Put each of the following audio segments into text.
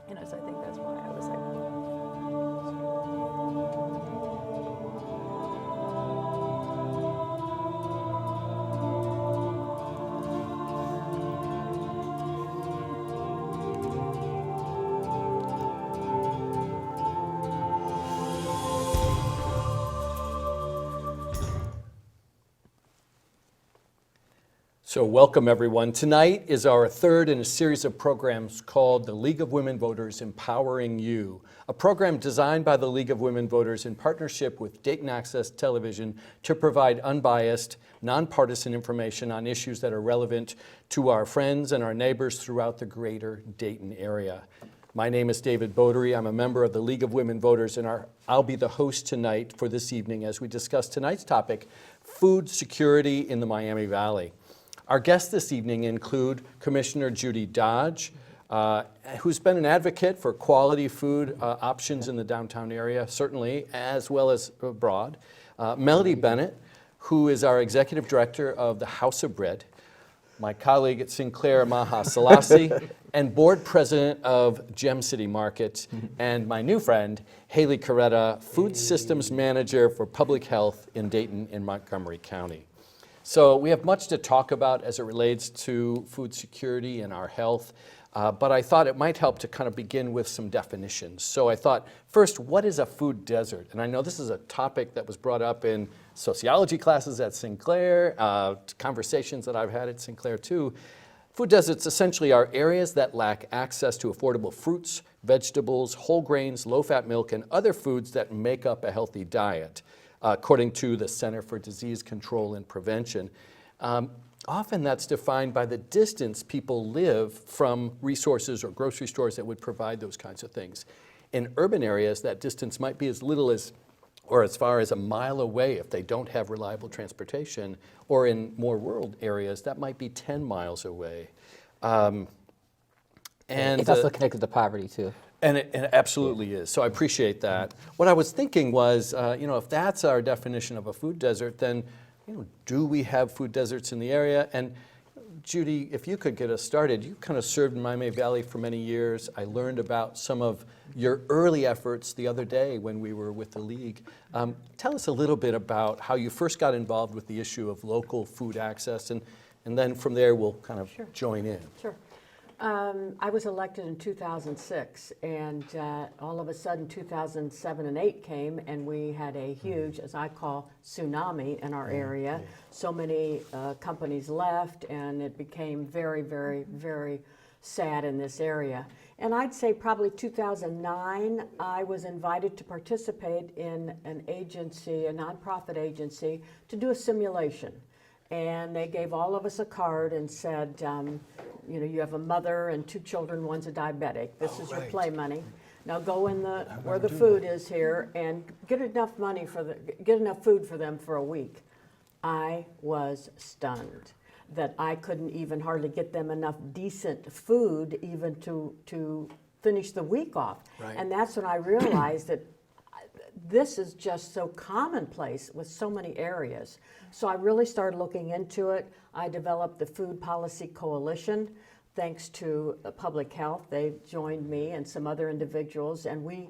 So I think that's why I was like, So welcome everyone. Tonight is our third in a series of programs called the League of Women Voters Empowering You, a program designed by the League of Women Voters in partnership with Dayton Access Television to provide unbiased, nonpartisan information on issues that are relevant to our friends and our neighbors throughout the greater Dayton area. My name is David Bodery. I'm a member of the League of Women Voters, and I'll be the host tonight for this evening as we discuss tonight's topic, food security in the Miami Valley. Our guests this evening include Commissioner Judy Dodge, who's been an advocate for quality food options in the downtown area, certainly, as well as abroad. Melody Bennett, who is our Executive Director of the House of Bread. My colleague at Sinclair, Maha Selassie, and Board President of Gem City Market, and my new friend, Haley Coretta, Food Systems Manager for Public Health in Dayton in Montgomery County. So we have much to talk about as it relates to food security and our health, but I thought it might help to kind of begin with some definitions. So I thought, first, what is a food desert? And I know this is a topic that was brought up in sociology classes at Sinclair, conversations that I've had at Sinclair too. Food deserts essentially are areas that lack access to affordable fruits, vegetables, whole grains, low-fat milk, and other foods that make up a healthy diet, according to the Center for Disease Control and Prevention. Often that's defined by the distance people live from resources or grocery stores that would provide those kinds of things. In urban areas, that distance might be as little as, or as far as a mile away if they don't have reliable transportation, or in more rural areas, that might be 10 miles away. And it's also connected to poverty too. And it absolutely is. So I appreciate that. What I was thinking was, if that's our definition of a food desert, then, do we have food deserts in the area? And Judy, if you could get us started, you kind of served in Miami Valley for many years. I learned about some of your early efforts the other day when we were with the League. Tell us a little bit about how you first got involved with the issue of local food access, and then from there we'll kind of join in. sure. I was elected in 2006, and all of a sudden 2007 and 8 came, and we had a huge, as I call, tsunami in our area. So many companies left, and it became very, very, very sad in this area. And I'd say probably 2009, I was invited to participate in an agency, a nonprofit agency, to do a simulation. And they gave all of us a card and said, you have a mother and 2 children, one's a diabetic. This is your play money. Now go in where the food is here and get enough food for them for a week. I was stunned that I couldn't even hardly get them enough decent food even to finish the week off. Right. And that's when I realized that this is just so commonplace with so many areas. So I really started looking into it. I developed the Food Policy Coalition, thanks to Public Health. They joined me and some other individuals, and we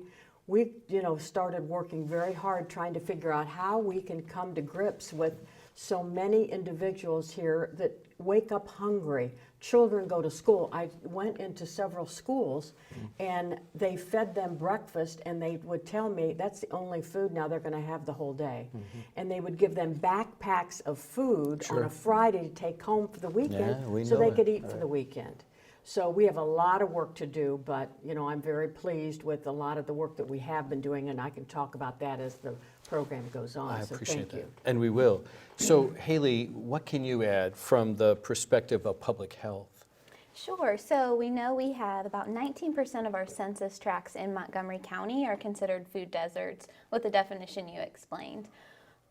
started working very hard trying to figure out how we can come to grips with so many individuals here that wake up hungry. Children go to school. I went into several schools and they fed them breakfast, and they would tell me that's the only food now they're going to have the whole day. And they would give them backpacks of food on a Friday to take home for the weekend so they could eat for the weekend. So we have a lot of work to do, but I'm very pleased with a lot of the work that we have been doing, and I can talk about that as the program goes on. I So appreciate thank that. you. And we will. So Haley, what can you add from the perspective of public health? Sure. So we know we have about 19% of our census tracts in Montgomery County are considered food deserts with the definition you explained.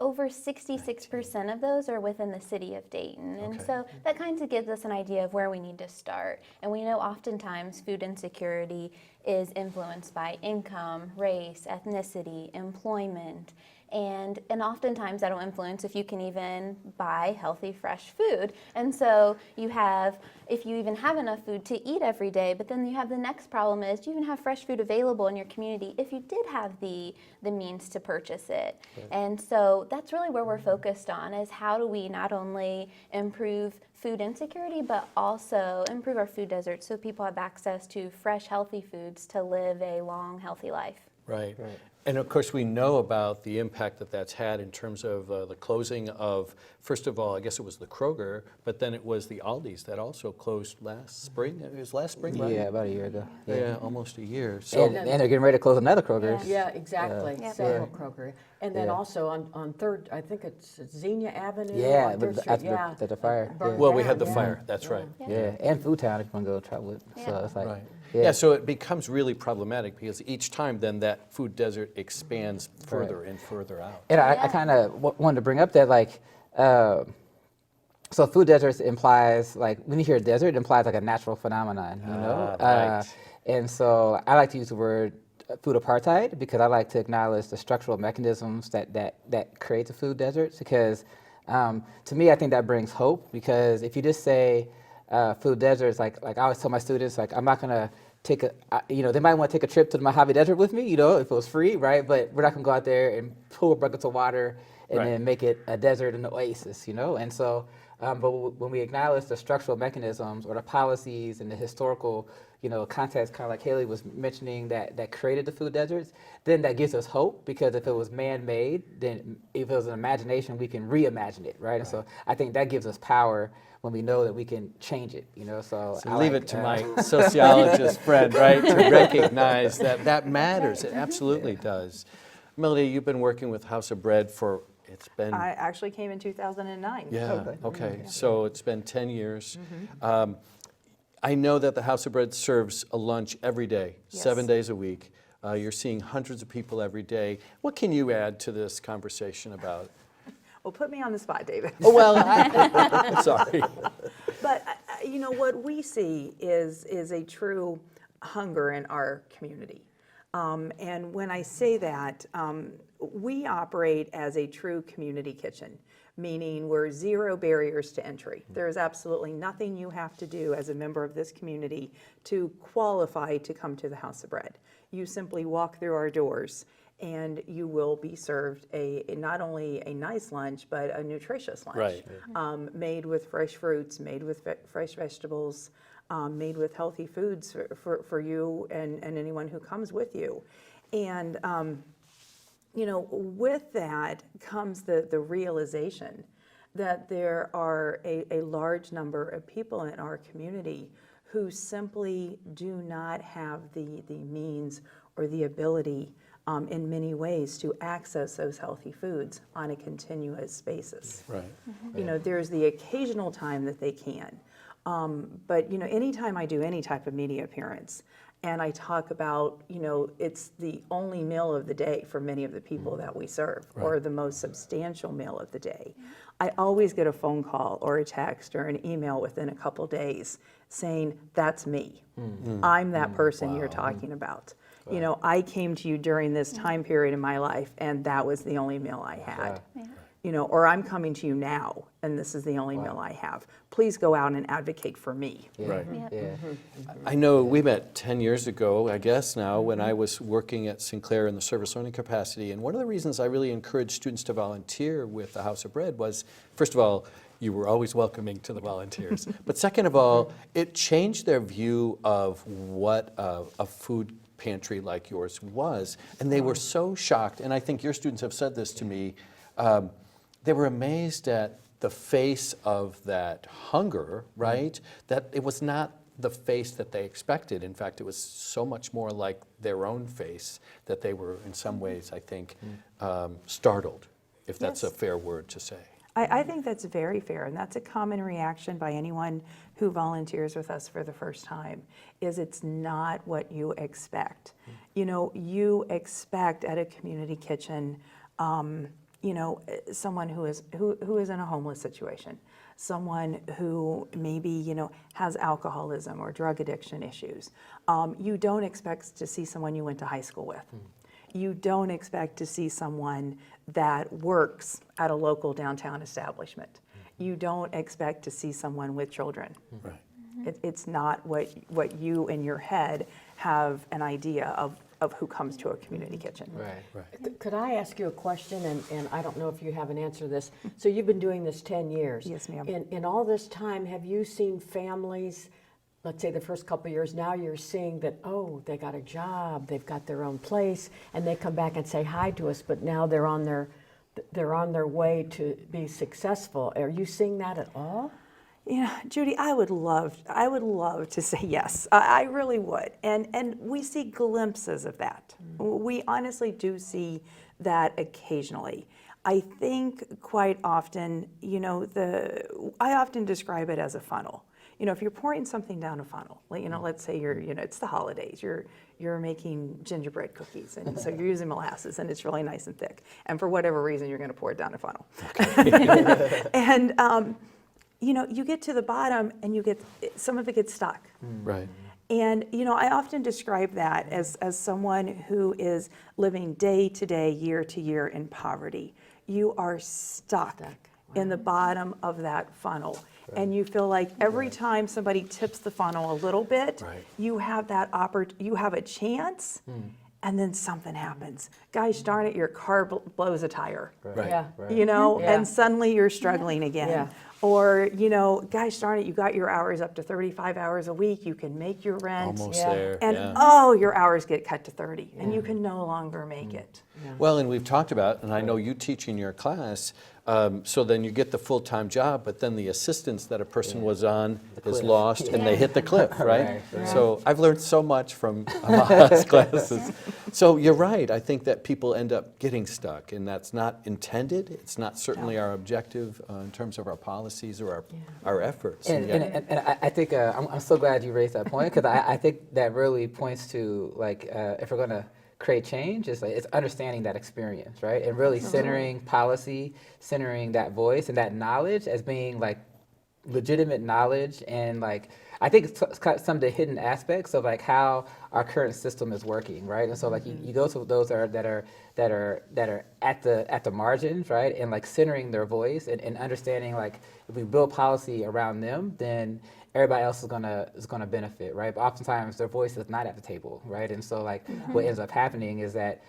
Over 66% of those are within the city of Dayton. And so that kind of gives us an idea of where we need to start. And we know oftentimes food insecurity is influenced by income, race, ethnicity, employment. and oftentimes that'll influence if you can even buy healthy, fresh food. And so if you even have enough food to eat every day, but then you have the next problem is, do you even have fresh food available in your community if you did have the means to purchase it? Right. And so that's really where we're focused on, is how do we not only improve food insecurity, but also improve our food deserts so people have access to fresh, healthy foods to live a long, healthy life. Right. And of course, we know about the impact that that's had in terms of the closing of, first of all, I guess it was the Kroger, but then it was the Aldi's that also closed last spring. It was last spring, right? Yeah, about a year ago. Yeah, almost a year. So And they're getting ready to close another Kroger's. Yeah, exactly. Several Kroger. And then Yeah. also on Third, I think it's Xenia Avenue. Yeah, on Third Street. after the fire. Burned well, we down, had the yeah. fire. That's right. Yeah, and Food Town if you want to go travel it. So it's like, Right. yeah. Yeah, so it becomes really problematic because each time then that food desert expands further and further out. And I kind of wanted to bring up that, like, so food deserts implies, like, when you hear desert, it implies like a natural phenomenon, you know? Right. And so I like to use the word food apartheid because I like to acknowledge the structural mechanisms that create the food deserts, because to me, I think that brings hope, because if you just say food deserts, like I always tell my students, like, I'm not gonna take they might want to take a trip to the Mojave Desert with me, if it was free, right? But we're not gonna go out there and pull buckets of water and then make it a desert and an oasis, And so, but when we acknowledge the structural mechanisms or the policies and the historical, context, kind of like Haley was mentioning, that created the food deserts, then that gives us hope, because if it was man-made, then if it was an imagination, we can reimagine it, right? And so I think that gives us power when we know that we can change it, So I leave it to my sociologist friend, right, to recognize that matters. It absolutely does. Melody, you've been working with House of Bread it's been... I actually came in 2009. Yeah, okay. So it's been 10 years. I know that the House of Bread serves a lunch every day, 7 days a week. You're seeing hundreds of people every day. What can you add to this conversation about? Well, put me on the spot, David. Oh, well, sorry. But, what we see is a true hunger in our community. And when I say that, we operate as a true community kitchen, meaning we're zero barriers to entry. There is absolutely nothing you have to do as a member of this community to qualify to come to the House of Bread. You simply walk through our doors and you will be served not only a nice lunch, but a nutritious lunch. Right. Made with fresh fruits, made with fresh vegetables, made with healthy foods for you and anyone who comes with you. And with that comes the realization that there are a large number of people in our community who simply do not have the means or the ability in many ways to access those healthy foods on a continuous basis. Right. There's the occasional time that they can. But anytime I do any type of media appearance and I talk about, it's the only meal of the day for many of the people that we serve, or the most substantial meal of the day, I always get a phone call or a text or an email within a couple days saying, that's me. I'm that person you're talking about. I came to you during this time period in my life and that was the only meal I had. Or I'm coming to you now and this is the only meal I have. Please go out and advocate for me. Right. Yeah. I know we met 10 years ago, I guess now, when I was working at Sinclair in the service learning capacity. And one of the reasons I really encouraged students to volunteer with the House of Bread was, first of all, you were always welcoming to the volunteers. But second of all, it changed their view of what a food pantry like yours was. And they were so shocked, and I think your students have said this to me, they were amazed at the face of that hunger, right? That it was not the face that they expected. In fact, it was so much more like their own face that they were, in some ways, I think, startled, if that's a fair word to say. I think that's very fair, and that's a common reaction by anyone who volunteers with us for the first time, is it's not what you expect. You expect at a community kitchen, someone who is in a homeless situation, someone who maybe, has alcoholism or drug addiction issues. You don't expect to see someone you went to high school with. you don't expect to see someone that works at a local downtown establishment. You don't expect to see someone with children. Right. It's not what you in your head have an idea of who comes to a community kitchen. Right. Could I ask you a question, and I don't know if you have an answer to this. So you've been doing this 10 years. Yes, ma'am. In all this time, have you seen families, let's say the first couple of years, now you're seeing that, oh, they got a job, they've got their own place, and they come back and say hi to us, but now they're on their way to be successful. Are you seeing that at all? Yeah, Judy, I would love to say yes. I really would. And we see glimpses of that. We honestly do see that occasionally. I think quite often, I often describe it as a funnel. If you're pouring something down a funnel, let's say it's the holidays, you're making gingerbread cookies, and so you're using molasses, and it's really nice and thick. And for whatever reason, you're going to pour it down a funnel. And you get to the bottom, and some of it gets stuck. Right. And I often describe that as someone who is living day to day, year to year in poverty. You are stuck in the bottom of that funnel. And you feel like every time somebody tips the funnel a little bit, you have you have a chance, and then something happens. Gosh darn it, your car blows a tire. Right. Yeah. And suddenly you're struggling again. Yeah. Or, gosh darn it, you got your hours up to 35 hours a week, you can make your rent. Almost Yeah. there. And yeah. your hours get cut to 30, and you can no longer make it. Well, and we've talked about, and I know you teach in your class, so then you get the full-time job, but then the assistance that a person was on is cliff. lost, and they hit the cliff, right? Right. So I've learned so much from Amaha's classes. So you're right. I think that people end up getting stuck, and that's not intended. It's not certainly our objective in terms of our policies or our efforts. And yet- I think I'm so glad you raised that point, because I think that really points to, like, if we're going to create change, it's understanding that experience, right? And really centering policy, centering that voice and that knowledge as being like legitimate knowledge, and like I think it's some of the hidden aspects of like how our current system is working, right? And so like you go to those that are at the margins, right? And like centering their voice and understanding, like, if we build policy around them, then everybody else is gonna benefit, right? But oftentimes their voice is not at the table, right? And so like what ends up happening is that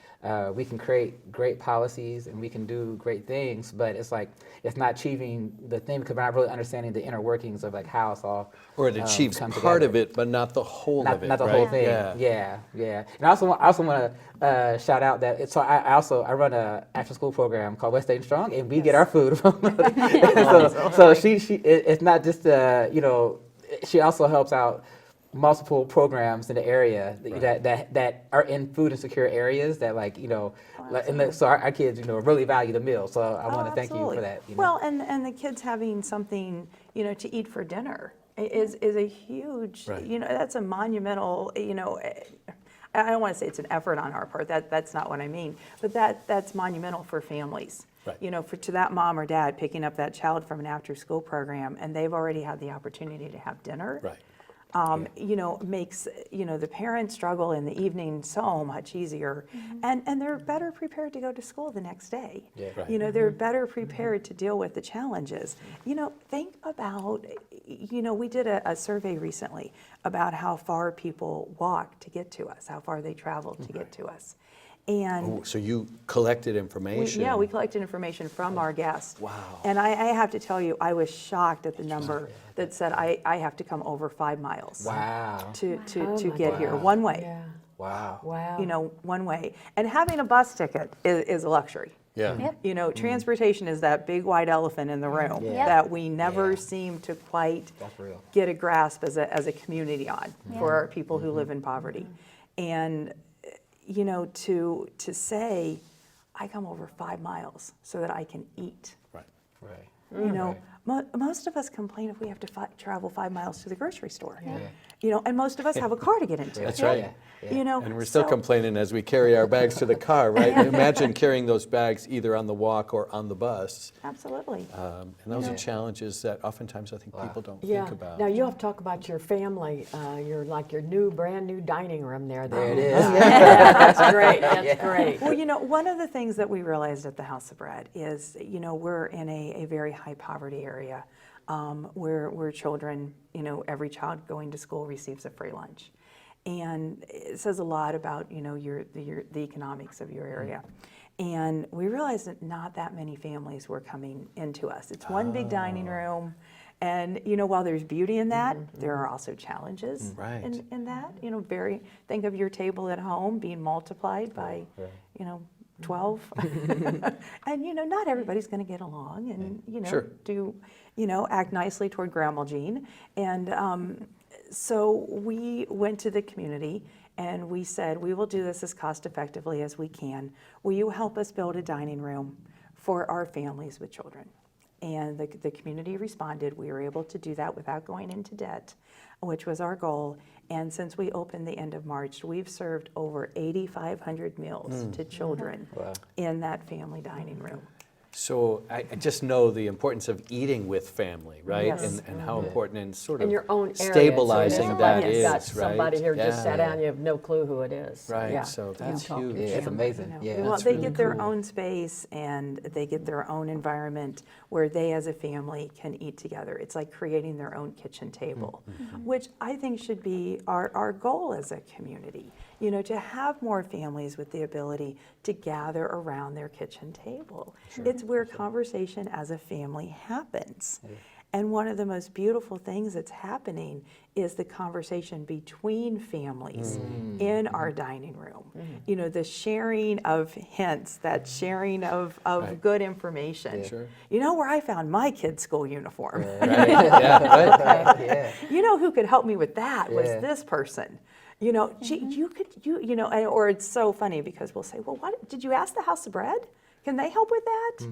we can create great policies and we can do great things, but it's like it's not achieving the thing because we're not really understanding the inner workings of like how it's all or it achieves come part together. of it, but not the whole of it, Not the right? whole thing. Yeah. Yeah. And I also want to shout out that I run a after school program called West State Strong, and we get our food from. so it's not just she also helps out multiple programs in the area that are in food insecure areas that so our kids really value the meal. So I want to thank you for that. Well, and the kids having something to eat for dinner is a huge that's a monumental I don't want to say it's an effort on our part. That's not what I mean. But that's monumental for families. Right. To that mom or dad picking up that child from an after-school program, and they've already had the opportunity to have dinner. Right. Makes the parents struggle in the evening so much easier, and they're better prepared to go to school the next day. Yeah. Right. They're better prepared to deal with the challenges. Think about we did a survey recently about how far people walk to get to us, how far they travel to get to us. And So you collected information. we collected information from our guests. Wow. And I have to tell you, I was shocked at the number that said I have to come over 5 miles Wow. to my get here, God. one way. Yeah. Wow. Wow. One way. And having a bus ticket is a luxury. Yeah. Yep. Transportation is that big white elephant in the room Yeah. that we never Yeah. seem to quite That's real. get a grasp as a community on for our people who live in poverty. And to say, I come over 5 miles so that I can eat. Right. Right. Most of us complain if we have to travel 5 miles to the grocery store. Yeah. and most of us have a car to get into. That's right. Yeah. And we're still so- complaining as we carry our bags to the car, right? Imagine carrying those bags either on the walk or on the bus. Absolutely. And those are challenges that oftentimes I think people don't Yeah. think about. Now you have to talk about your family, your brand new dining room there. There it is. That's great. That's great. Well, one of the things that we realized at the House of Bread is, we're in a very high poverty area where children, every child going to school receives a free lunch. And it says a lot about, the economics of your area. And we realized that not that many families were coming into us. It's one big dining room. And, while there's beauty in that, there are also challenges in that. Think of your table at home being multiplied by, 12. And, not everybody's going to get along and, Sure. act nicely toward Grandma Jean. And so we went to the community and we said, we will do this as cost effectively as we can. Will you help us build a dining room for our families with children? And the community responded. We were able to do that without going into debt, which was our goal. And since we opened the end of March, we've served over 8,500 meals to children in that family dining room. So I just know the importance of eating with family, right? Yes. And how important and sort In of your own area. stabilizing so that you've is, got right? somebody here just sat Yeah. down, you have no clue who it is. Right, Yeah. so You that's talk to huge. Yeah, it's them. amazing. Yeah. Well, That's they really get their cool. own space and they get their own environment where they as a family can eat together. It's like creating their own kitchen table, which I think should be our goal as a community, to have more families with the ability to gather around their kitchen table. It's where conversation as a family happens. And one of the most beautiful things that's happening is the conversation between families in our dining room. The sharing of hints, that sharing of good information. Sure. You know where I found my kid's school uniform? Right? Yeah, right. Yeah. You know who could help me with that was Yeah. this person. Gee, or it's so funny because we'll say, well, what, did you ask the House of Bread? Can they help with that?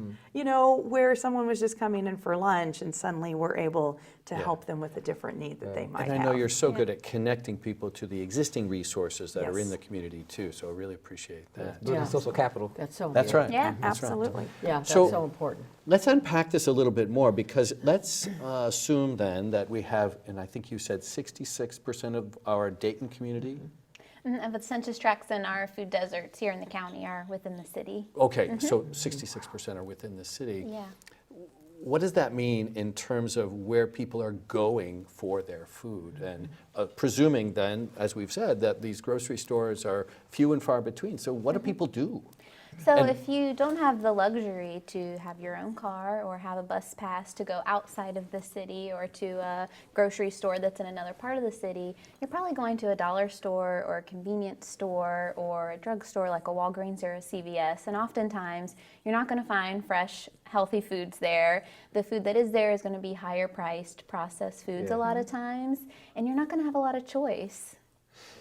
Where someone was just coming in for lunch and suddenly we're able to help them with a different need that they might And I have. know you're so good at connecting people to the existing resources that are in Yes. the community too, so I really appreciate that. Building Yeah. social capital. That's so That's important. right. Yeah. That's right. Absolutely. Yeah, that's So- so important. Let's unpack this a little bit more because let's assume then that we have, and I think you said 66% of our Dayton community. Of the census tracts in our food deserts here in the county are within the city. Okay, so 66% are within the city. Yeah. What does that mean in terms of where people are going for their food? And presuming then, as we've said, that these grocery stores are few and far between. So what do people do? So And- if you don't have the luxury to have your own car or have a bus pass to go outside of the city or to a grocery store that's in another part of the city, you're probably going to a dollar store or a convenience store or a drugstore like a Walgreens or a CVS. And oftentimes you're not going to find fresh, healthy foods there. The food that is there is going to be higher priced processed foods a lot of times, and you're not going to have a lot of choice.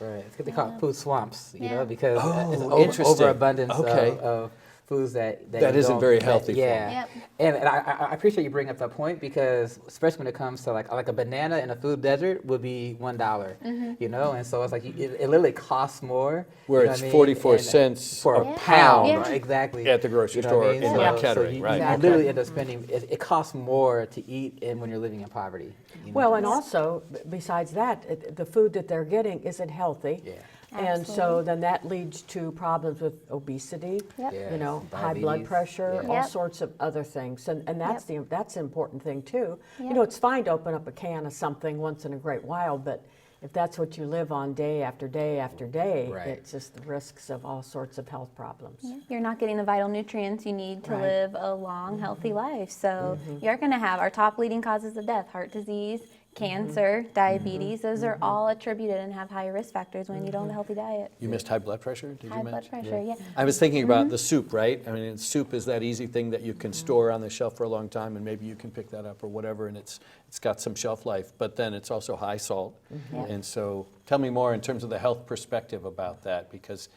Right. It's what they call food swamps, Yeah. because Oh, it's interesting. overabundance Okay. of foods that That you isn't don't- very that- healthy for Yeah. Yep. And I appreciate you bringing up that point because especially when it comes to like a banana in a food desert would be $1, and so it's like it literally costs more. Where you know it's what I mean? 44 And cents for a a pound pound, Yeah. right, exactly. at the grocery You know what store I mean? in So- that so category, you, right? You Okay. literally end up spending. It costs more to eat when you're living in poverty. Well, and also, besides that, the food that they're getting isn't healthy. Yeah. And so Absolutely. then that leads to problems with obesity, Yep. Yeah. high blood Diabetes. pressure, Yeah. all Yep. sorts of other things. And that's that's an important thing too. Yep. It's fine to open up a can of something once in a great while, but if that's what you live on day after day after day, Right. it's just the risks of all sorts of health problems. Yeah, you're not getting the vital nutrients you need to Right. live a long, healthy life. So you're going to have our top leading causes of death: heart disease, cancer, diabetes. Those are all attributed and have higher risk factors when you don't have a healthy diet. You missed high blood pressure, did High you blood mention? pressure, yeah. I was thinking about the soup, right? I mean, soup is that easy thing that you can store on the shelf for a long time, and maybe you can pick that up or whatever, and it's got some shelf life. But then it's also high salt, and so tell me more in terms of the health perspective about that, because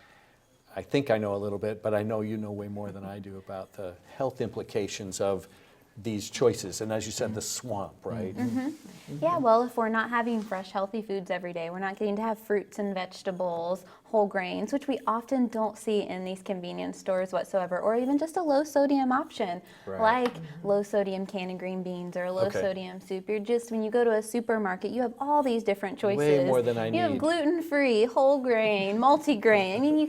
I think I know a little bit, but I know you know way more than I do about the health implications of these choices. And as you said, the swamp, right? Yeah, well, if we're not having fresh, healthy foods every day, we're not getting to have fruits and vegetables, whole grains, which we often don't see in these convenience stores whatsoever, or even just a low sodium option, Right. like low sodium canned green beans or a low Okay. sodium soup. You're just, when you go to a supermarket, you have all these different choices. Way more than I You have need. gluten-free, whole grain, multi-grain. I mean, you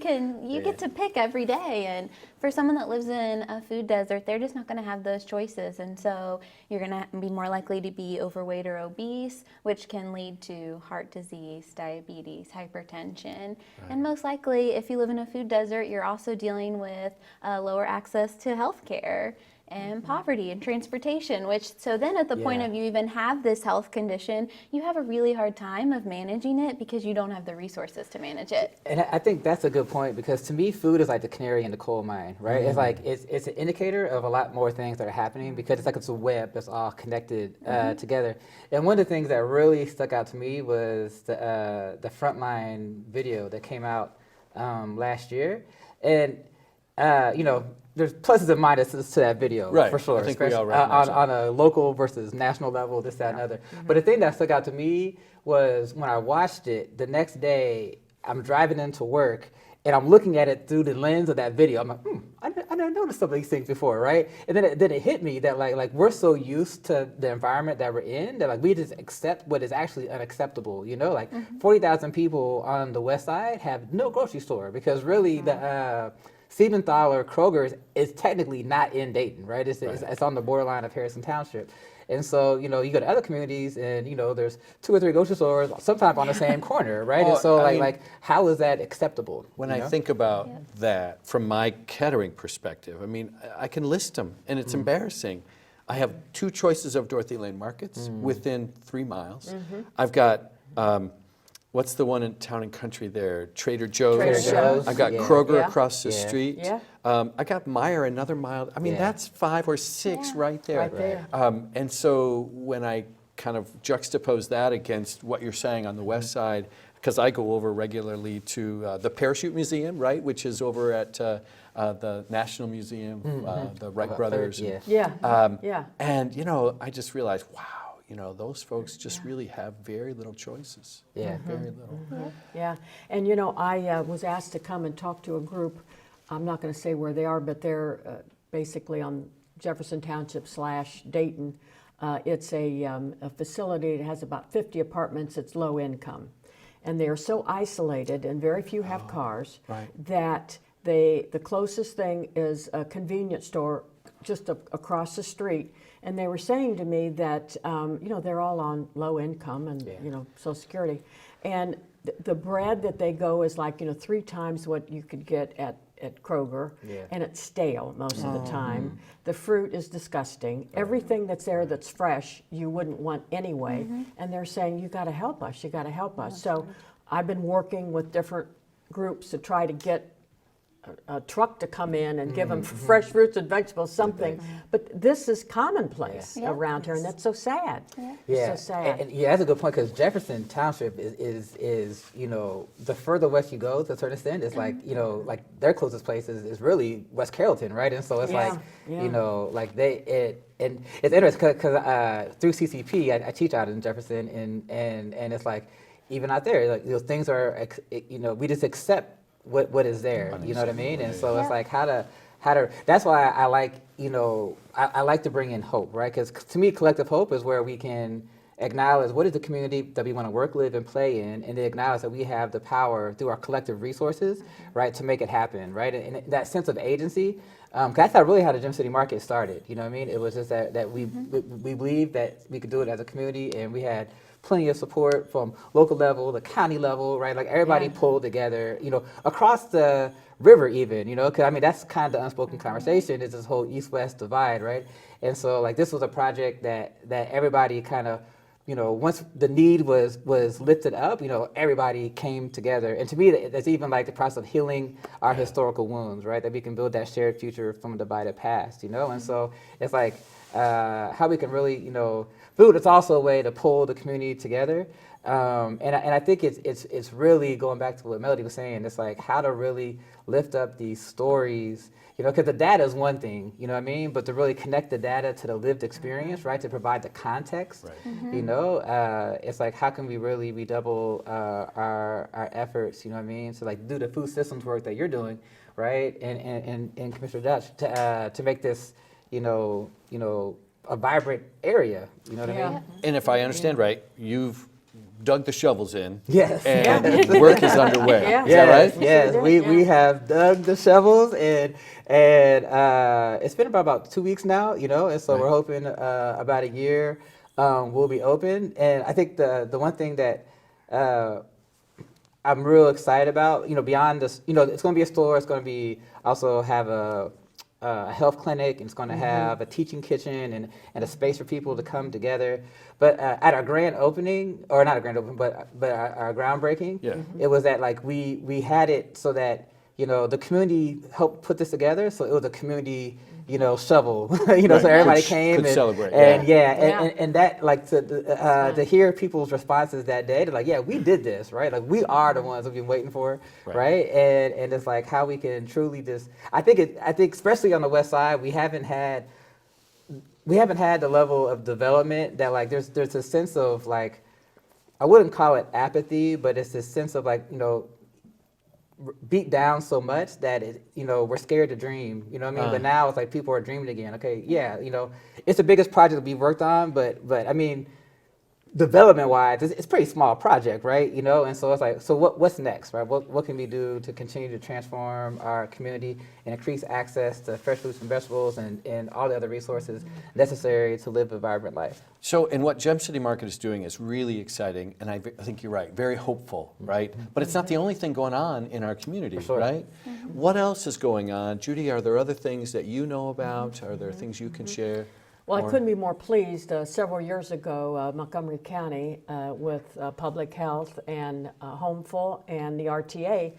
get to pick every day. And for someone that lives in a food desert, they're just not going to have those choices. And so you're going to be more likely to be overweight or obese, which can lead to heart disease, diabetes, hypertension. And most likely, if you live in a food desert, you're also dealing with lower access to health care and poverty and transportation, which, so then at the point Yeah. of you even have this health condition, you have a really hard time of managing it because you don't have the resources to manage it. And I think that's a good point, because to me, food is like the canary in the coal mine, right? It's like it's an indicator of a lot more things that are happening, because it's like it's a web that's all connected together. And one of the things that really stuck out to me was the Frontline video that came out last year, and you know, there's pluses and minuses to that video, Right. for sure. I think we all especially, recognize on a local versus national level, this, that, and other. But the thing that stuck out to me was when I watched it, the next day, I'm driving into work, and I'm looking at it through the lens of that video. I'm like, I never noticed some of these things before, right? And then it hit me that like we're so used to the environment that we're in that like we just accept what is actually unacceptable. You know, like 40,000 people on the west side have no grocery store, because really the Siebenthaler or Kroger's is technically not in Dayton, right? It's on the borderline of Harrison Township. And so, you know, you go to other communities and, you know, there's 2 or 3 grocery stores, sometimes on the same corner, right? Oh, And so, I like, mean, like, how is that acceptable? When you I know? think about that from my catering perspective, I mean, I can list them, and it's embarrassing. I have 2 choices of Dorothy Lane markets within 3 miles. I've got, what's the one in Town and Country there? Trader Joe's. Trader Joe's. I've got Yeah. Kroger Yeah. across the Yeah. street. Yeah. I got Meijer another mile. I mean, Yeah. that's 5 or 6 right there. Right there. And so when I kind of juxtapose that against what you're saying on the west side, because I go over regularly to the Parachute Museum, right, which is over at the National Museum, the Wright brothers. Yeah. Yeah. And, you know, I just realized, wow, you know, those folks just really have very little choices. Yeah. Very little. Yeah, and you know, I was asked to come and talk to a group. I'm not going to say where they are, but they're basically on Jefferson Township / Dayton. It's a facility that has about 50 apartments. It's low income, and they are so isolated, and very few have cars, right. that the closest thing is a convenience store just across the street. And they were saying to me that, you know, they're all on low income and, you know, Social Security. And the bread that they go is like, you know, 3 times what you could get at Kroger. Yeah. And it's stale most of the time. The fruit is disgusting. Everything that's there that's fresh, you wouldn't want anyway. And they're saying, you got to help us, you got to help us. So I've been working with different groups to try to get a truck to come in and give them fresh fruits and vegetables, something. But this is commonplace Yeah. around here, and that's so sad. Yeah. Yeah, It's so sad. And yeah, that's a good point, because Jefferson Township is you know, the further west you go to a certain extent, it's like, you know, like their closest place is really West Carrollton, right? And so it's Yeah, like, yeah. you know, like and it's interesting because through CCP, I teach out in Jefferson, and it's like, even out there, like those things are, you know, we just accept what is there, you know what I mean? And so it's like how to, that's why I like, you know, I like to bring in hope, right? Because to me, collective hope is where we can acknowledge what is the community that we want to work, live, and play in, and to acknowledge that we have the power through our collective resources, right, to make it happen, right? And that sense of agency, that's not really how the Gem City Market started, you know what I mean? It was just that we believed that we could do it as a community, and we had plenty of support from local level, the county level, right? Like everybody pulled together, you know, across the river even, you know, because I mean, that's kind of the unspoken conversation, is this whole east-west divide, right? And so like this was a project that everybody kind of, you know, once the need was lifted up, you know, everybody came together. And to me, that's even like the process of healing our historical wounds, right? That we can build that shared future from a divided past, you know? And so it's like how we can really, you know, food is also a way to pull the community together. And I think it's really going back to what Melody was saying. It's like how to really lift up these stories, because the data is one thing, you know what I mean? But to really connect the data to the lived experience, right? To provide the context, it's like how can we really redouble our efforts, you know what I mean? So like do the food systems work that you're doing, right? And Commissioner Dutch to make this, a vibrant area, you know what I mean? And if I understand right, you've dug the shovels in. Yes. And work is underway. Yeah. Is that right? Yes, we have dug the shovels and it's been about 2 weeks now, and so we're hoping about a year we'll be open. And I think the one thing that I'm real excited about, beyond this, it's going to be a store. It's going to be also have a health clinic, and it's going to have a teaching kitchen and a space for people to come together. But at our grand opening, or not a grand opening, but our groundbreaking, it was that like we had it so that the community helped put this together. So it was a community shovel, so everybody came could and celebrate, and that like to hear people's responses that day, they're like, yeah, we did this, right? Like we are the ones we've been waiting for, right? And it's like how we can truly just, I think especially on the West Side, we haven't had the level of development that like there's a sense of like, I wouldn't call it apathy, but it's this sense of like, beat down so much that we're scared to dream, you know what I mean? But now it's like people are dreaming again. Okay, yeah, it's the biggest project we worked on, but I mean, development wise, it's a pretty small project, right? And so it's like, so what's next, right? What can we do to continue to transform our community and increase access to fresh fruits and vegetables and all the other resources necessary to live a vibrant life? So, and what Gem City Market is doing is really exciting, and I think you're right, very hopeful, right? But it's not the only thing going on in our community, right? What else is going on? Judy, are there other things that you know about? Are there things you can share? Well, I couldn't be more pleased. Several years ago, Montgomery County, with Public Health and Homeful and the RTA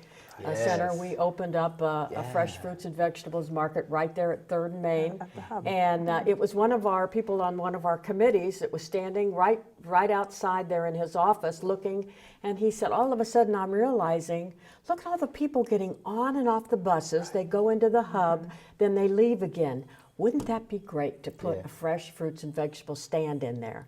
Center, we opened up a fresh fruits and vegetables market right there at 3rd and Main. And it was one of our people on one of our committees that was standing right outside there in his office looking, and he said, all of a sudden I'm realizing, look at all the people getting on and off the buses. They go into the hub, then they leave again. Wouldn't that be great to put a fresh fruits and vegetable stand in there?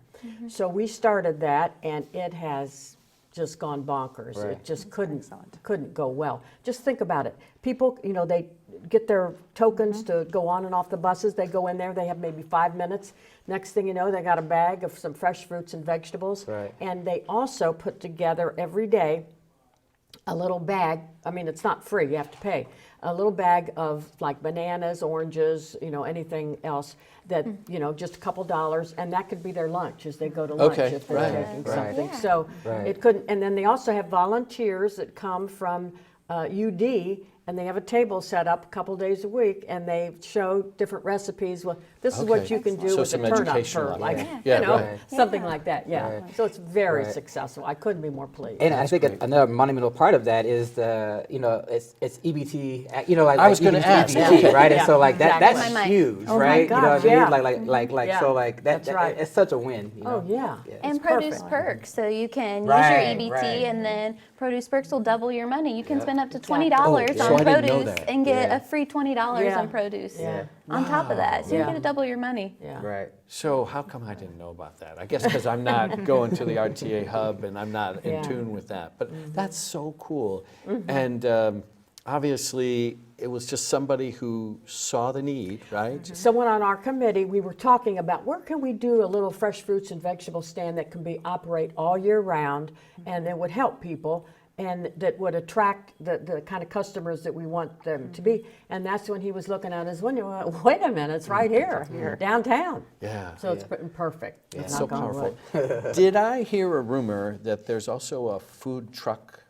So we started that, and it has just gone bonkers. It just couldn't go well. Just think about it. People, they get their tokens to go on and off the buses. They go in there. They have maybe 5 minutes. Next thing you know, they got a bag of some fresh fruits and vegetables. And they also put together every day a little bag. I mean, it's not free. You have to pay. A little bag of like bananas, oranges, anything else that, just a couple dollars, and that could be their lunch as they go to lunch if they're taking something. So it couldn't, and then they also have volunteers that come from UD, and they have a table set up a couple days a week, and they show different recipes. Well, this is what you can do So with some a turnip education for, on like, it. something like that. So it's very successful. I couldn't be more pleased. And I think another monumental part of that is the, it's EBT, like I was going to ask. EBT, right? And so like Exactly. that's huge, Oh my right? gosh, You know what I mean? Like Yeah. so like That's right. it's such a win. Oh, yeah. And It's produce perfect. perks, so you can use Right, your EBT, right. and then produce perks will double your money. You can spend up to Exactly. $20 Oh, so on I didn't know produce that. and get Yeah. a free $20 Yeah. on produce Yeah. on top of that. So Yeah. you're going to double your money. Yeah. Right. So how come I didn't know about that? I guess because I'm not going to the RTA hub and I'm not in Yeah. tune with that. But that's so cool. And obviously, it was just somebody who saw the need, right? Someone on our committee, we were talking about where can we do a little fresh fruits and vegetable stand that can be operate all year round and that would help people and that would attract the kind of customers that we want them to be. And that's when he was looking out his window, wait a minute, it's right here, downtown. Yeah. So it's perfect. It's Knock so on powerful. wood. Did I hear a rumor that there's also a food truck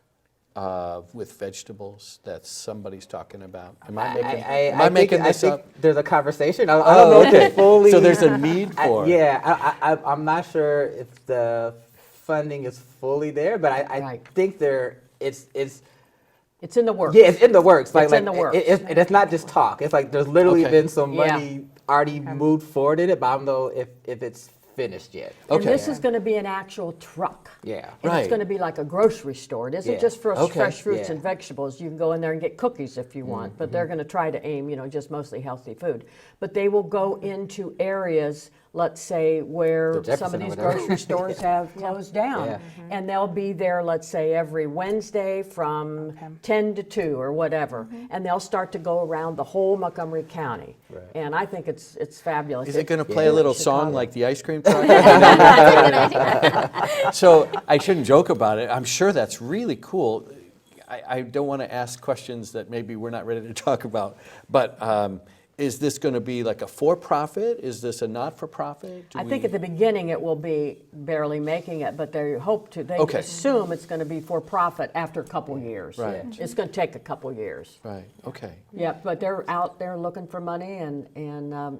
with vegetables that somebody's talking about? Am I making this think up? there's a conversation. I don't know if it's fully. So there's a need for it. I'm not sure if the funding is fully there, but I Right. think it's It's in the works. yeah, it's in the works. It's in the works. It's not just talk. It's like there's literally Okay. been some Yeah. money already moved forward in it, but I don't know if it's finished yet. And Okay. this is going to be an actual truck. Yeah. And Right. it's going to be like a grocery store. It isn't Yeah. just for Okay. fresh fruits Yeah. and vegetables. You can go in there and get cookies if you want, but they're going to try to aim, just mostly healthy food. But they will go into areas, let's say, where The Jefferson some of or these whatever. grocery stores have closed down. Yeah. And they'll be there, let's say, every Wednesday from 10 to 2 or whatever. And they'll start to go around the whole Montgomery County. Right. And I think it's fabulous. Is it going to play a little song Chicago. like the ice cream truck? That's a good idea. So I shouldn't joke about it. I'm sure that's really cool. I don't want to ask questions that maybe we're not ready to talk about, but is this going to be like a for-profit? Is this a not-for-profit? I think at the beginning it will be barely making it, but they Okay. assume it's going to be for profit after a couple years. Right. It's going to take a couple years. Right, okay. Yeah, but they're out there looking for money, and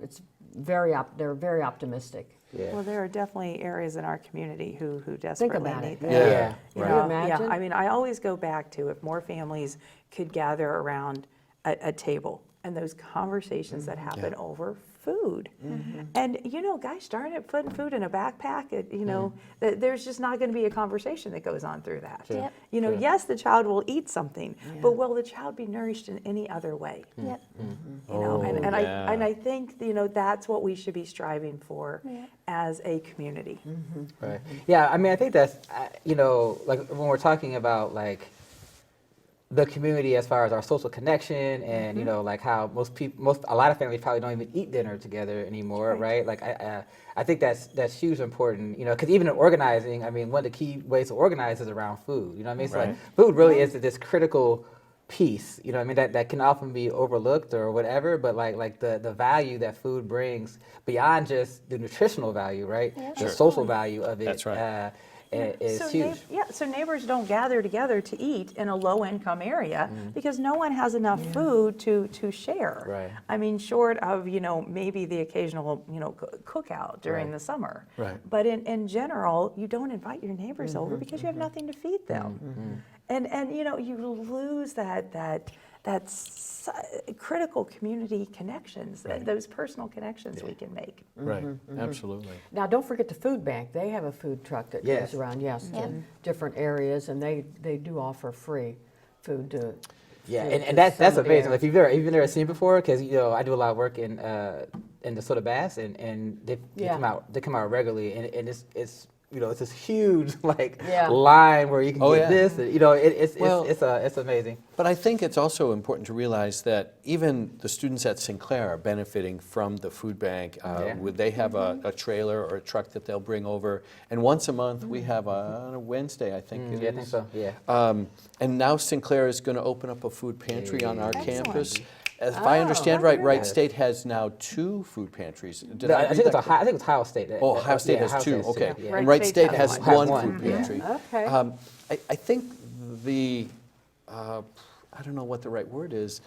it's they're very optimistic. Yeah. Well, there are definitely areas in our community who desperately about need it. that. Yeah, You right. know, Can you imagine? Yeah, I mean, I always go back to if more families could gather around a table and those conversations that happen Yeah. over food. And, gosh darn it, putting food in a backpack, there's just not going to be a conversation that goes on through that. Yep. Yes, the child will eat something, but will the child be nourished in any other way? Yep. And yeah. I think that's what we should be striving for as a community. Right. Yeah, I mean, I think that's, like when we're talking about like the community as far as our social connection and, like how a lot of families probably don't even eat dinner together anymore, right? Like I think that's hugely important, because even in organizing, I mean, one of the key ways to organize is around food, you know what I mean? So Right. like food really is this critical piece, you know what I mean, that can often be overlooked or whatever, but like the value that food brings beyond just the nutritional value, right? Yeah. The Sure. social value of it That's right. is huge. So neighbors don't gather together to eat in a low-income area because no one has enough food to share. Right. I mean, short of, maybe the occasional, cookout during Right. the summer. Right. But in general, you don't invite your neighbors over because you have nothing to feed them. And you lose that critical community connections, those personal connections we can make. Right, absolutely. Now, don't forget the food bank. They have a food truck that Yes. goes around, Yep. to different areas, and they do offer free food to. Yeah, to- and to that's some of the amazing. areas. If you've never seen before, because I do a lot of work in the Soda Bass, and they Yeah. come out regularly, and it's it's this huge Yeah. line where you can Oh, get yeah. this, and, Well- it's amazing. But I think it's also important to realize that even the students at Sinclair are benefiting from the food bank. Yeah. They have a trailer or a truck that they'll bring over, and once a month we have on a Wednesday, I think it Yeah, I think is. so. Yeah. And now Sinclair is going to open up a food pantry on our Excellent. campus. As if I understand right, Yeah. Wright State has now 2 food pantries. Did No, I I read think it's that I think it's Ohio State. Oh, Ohio State Yeah, has Ohio 2, State okay. has 2, yeah. And Wright State has State one has food one, yeah. pantry. Okay. I think I don't know what the right word is,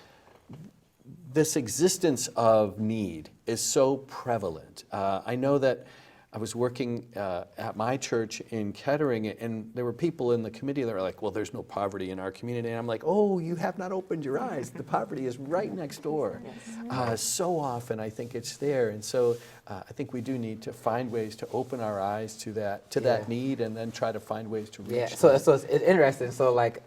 this existence of need is so prevalent. I know that I was working at my church in Kettering, and there were people in the committee that were like, well, there's no poverty in our community. And I'm like, oh, you have not opened your eyes. The poverty is right next door. So often I think it's there. And so I think we do need to find ways to open our eyes to that need and then try to find ways to reach Yeah, that. so it's interesting. So like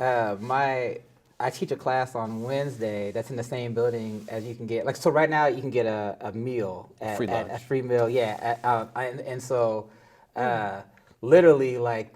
I teach a class on Wednesday that's in the same building as you can get. Like so, right now you can get a meal at Free lunch. a free meal. Yeah, and so literally like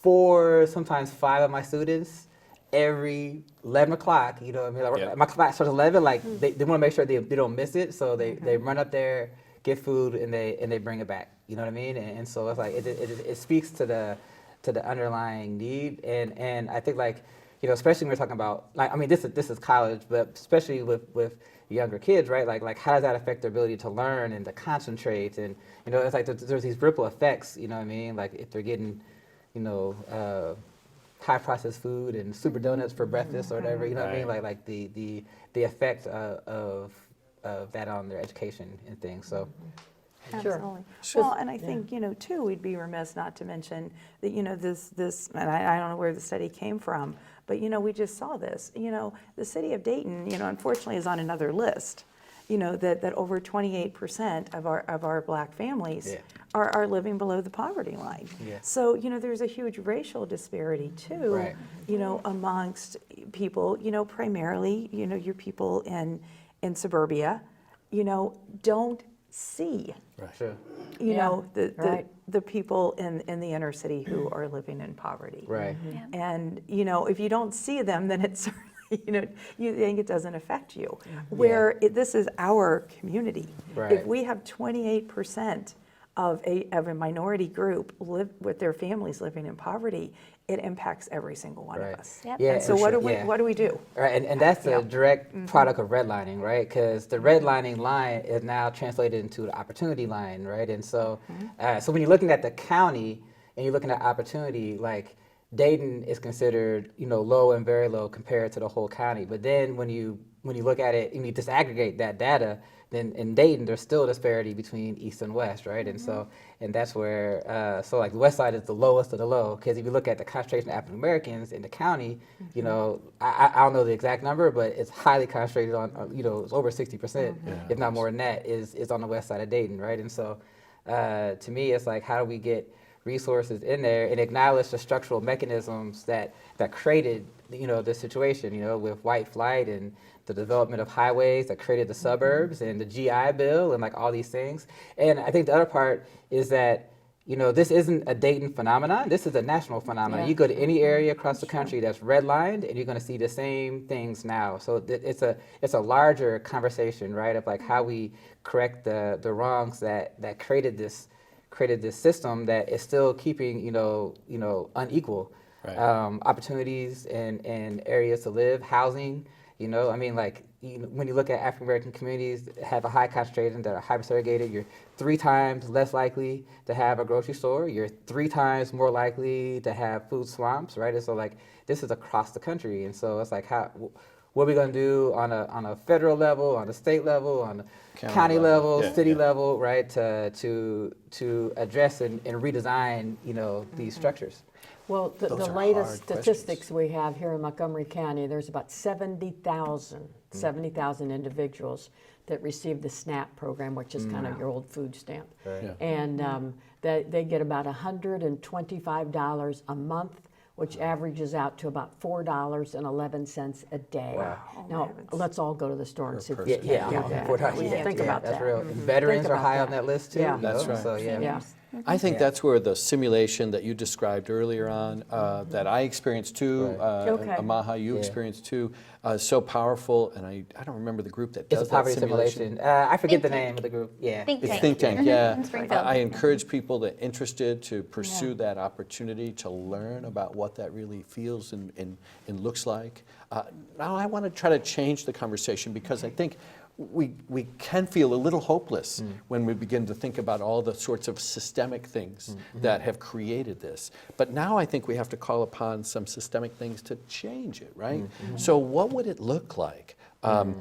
4, sometimes 5 of my students every 11 o'clock. You know what I mean? Like, Yeah. my class starts at 11. Like they want to make sure they don't miss it, so they run up there, get food, and they bring it back. You know what I mean? And so it's like it speaks to the underlying need, and I think like. Especially when we're talking about, like, I mean, this is college, but especially with younger kids, right? Like how does that affect their ability to learn and to concentrate? And, it's like there's these ripple effects, you know what I mean? Like if they're getting, high processed food and super donuts for breakfast or whatever, you know what I mean? Right. Like the effect of that on their education and things. So. Sure. Absolutely. Well, and I think, too, we'd be remiss not to mention that, this, and I don't know where the study came from, but, we just saw this. The city of Dayton, unfortunately is on another list, that over 28% of our Black families are living below the poverty line. Yeah. So, there's a huge racial disparity too, Right. amongst people, primarily, your people in suburbia, don't see, Sure. Yeah. Right. the people in the inner city who are living in poverty. Right. And, if you don't see them, then it's certainly, you think it doesn't affect you. Where this is our community. Right. If we have 28% of a minority group live with their families living in poverty, it impacts every single one Right. of us. Yep. Yeah, And so for what sure. do we Yeah. what do we do? Right, and that's a direct product of redlining, right? Because the redlining line is now translated into the opportunity line, right? And so, so when you're looking at the county and you're looking at opportunity, like Dayton is considered, low and very low compared to the whole county. But then when you look at it and you disaggregate that data, then in Dayton there's still disparity between east and west, right? And so, and that's where, so like the west side is the lowest of the low, because if you look at the concentration of African Americans in the county, I don't know the exact number, but it's highly concentrated on, it's over 60%, if not more than that, is on the west side of Dayton, right? And so, to me, it's like, how do we get resources in there and acknowledge the structural mechanisms that created, this situation, with white flight and the development of highways that created the suburbs and the GI Bill and like all these things. And I think the other part is that, this isn't a Dayton phenomenon. This is a national phenomenon. Yeah. You go to any area across the country that's redlined and you're going to see the same things now. So it's a larger conversation, right, of like how we correct the wrongs that created this system that is still keeping unequal Right. opportunities and areas to live, housing. When you look at African American communities that have a high concentration that are hyper-segregated, you're 3 times less likely to have a grocery store. You're 3 times more likely to have food swamps, right? And so like this is across the country, and so it's like what are we going to do on a federal level, on a state level, on a county level, city level, right? To address and redesign, these structures. Well, the Those are latest hard statistics questions. we have here in Montgomery County, there's about 70,000 individuals that receive the SNAP program, which is kind of your old food stamp. Right. Yeah. And they get about $125 a month, which averages out to about $4.11 a day. Wow. Now, let's all go to the store and see if we Yeah, can Yeah, do yeah, that. yeah. Think about That's that. real. And veterans Think are about high on that. that list too. Yeah. That's right. So yeah. Yeah. I think Yeah. that's where the simulation that you described earlier on, that I experienced too, Right. Okay. Amaha, you Yeah. experienced too, is so powerful. And I don't remember the group that It's does a poverty that simulation. simulation. I forget Think the tank. name of the group. Yeah. Think It's tank. Think Tank, Mhm. yeah. In Springfield. I encourage people that are interested to pursue that opportunity to learn about what that really feels and looks like. Now I want to try to change the conversation because I think we can feel a little hopeless when we begin to think about all the sorts of systemic things that have created this. But now I think we have to call upon some systemic things to change it, right? So what would it look like? And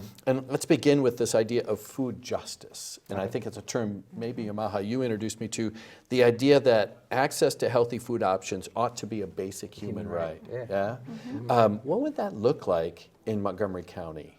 let's begin with this idea of food justice. And I think it's a term maybe, Amaha, you introduced me to, the idea that access to healthy food options ought to be a basic human right. Yeah. What would that look like in Montgomery County?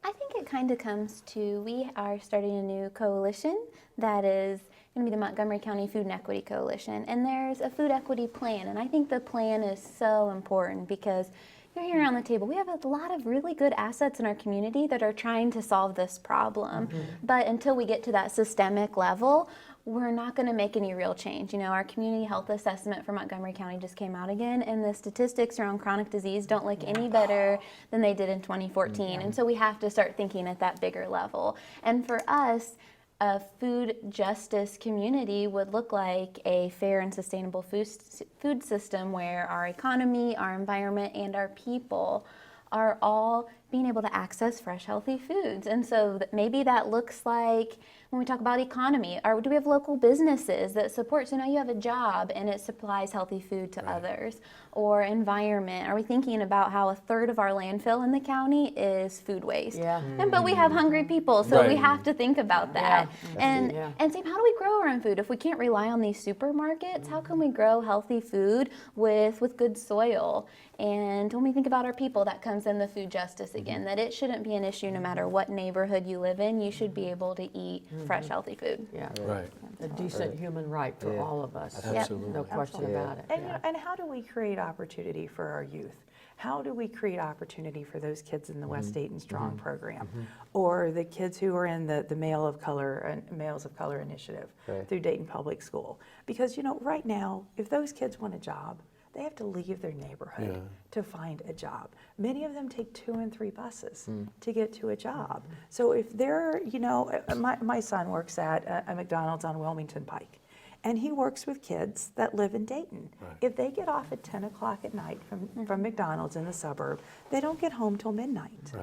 I think it kind of comes to, we are starting a new coalition that is going to be the Montgomery County Food and Equity Coalition. And there's a food equity plan. And I think the plan is so important because you're here on the table. We have a lot of really good assets in our community that are trying to solve this problem. But until we get to that systemic level, we're not going to make any real change. Our community health assessment for Montgomery County just came out again, and the statistics around chronic disease don't look any better than they did in 2014. And so we have to start thinking at that bigger level. And for us, a food justice community would look like a fair and sustainable food system where our economy, our environment, and our people are all being able to access fresh, healthy foods. And so maybe that looks like, when we talk about economy, do we have local businesses that support, so now you have a job and it supplies healthy food to others? Or environment, are we thinking about how 1/3 of our landfill in the county is food waste? Yeah. But we have hungry people, so we Right. have to think about that. And Yeah. same, how do we grow our own food? If we can't rely on these supermarkets, how can we grow healthy food with good soil? And when we think about our people, that comes in the food justice again, that it shouldn't be an issue no matter what neighborhood you live in. You should be able to eat fresh, healthy food. Yeah. Right. A decent human right for all of us. Absolutely. No question about it. And, you know, and how do we create opportunity for our youth? How do we create opportunity for those kids in the West Dayton Strong program, or the kids who are in the Males of Color initiative through Dayton Public School? Because, you know, right now, if those kids want a job, they have to leave their neighborhood to find a job. Many of them take 2 and 3 buses to get to a job. So if they're, you know, my son works at a McDonald's on Wilmington Pike. And he works with kids that live in Dayton. If they get off at 10 o'clock at night from McDonald's in the suburb, they don't get home till midnight.